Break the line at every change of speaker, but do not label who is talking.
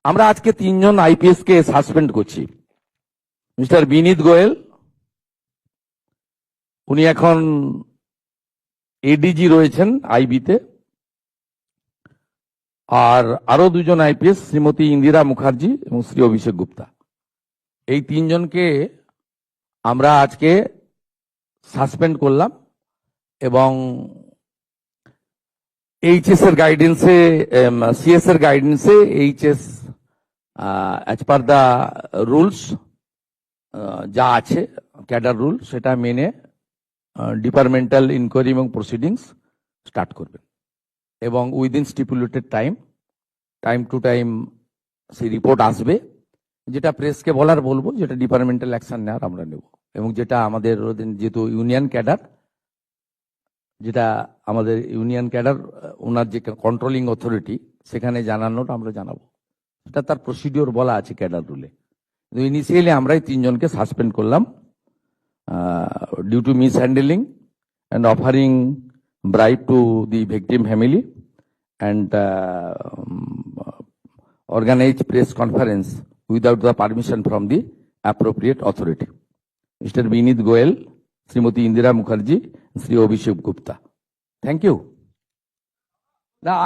আমরা আজকে 3 জন আইপিএস কে সাসপেন্ড করছি। মিস্টার বিনীত গোয়েল, উনি এখন এডিজি রয়েছেন আইবিতে। আর আরো 2 জন আইপিএস, শ্রীমতী ইন্দিরা মুখার্জি এবং শ্রী অভিষেক গুপ্তা। এই 3 জনকে আমরা আজকে সাসপেন্ড করলাম এবং এইচএস এর গাইডেন্সে, সিএস এর গাইডেন্সে HS as per the rules যা আছে ক্যাডার রুল, সেটা মেনে ডিপার্টমেন্টাল ইনকোয়ারি এবং প্রসিডিংস স্টার্ট করবেন এবং within stipulated time to time সেই রিপোর্ট আসবে। যেটা প্রেসকে বলবো, যেটা ডিপার্টমেন্টাল অ্যাকশন নেওয়ার আমরা নেব, এবং যেটা আমাদের যেহেতু ইউনিয়ন ক্যাডার, ওনার যে কন্ট্রোলিং অথরিটি, সেখানে জানানোটা আমরা জানাবো। এটা তার প্রসিডিওর বলা আছে ক্যাডার রুলে। কিন্তু ইনিশিয়ালি আমরাই 3 জনকে সাসপেন্ড করলাম due to mishandling and offering bribe to the victim family and organized press conference without the permission from the appropriate authority. Mr. Binit Goel, Srimati Indira Mukherjee, Sri Abhishek Gupta. Thank you. Now,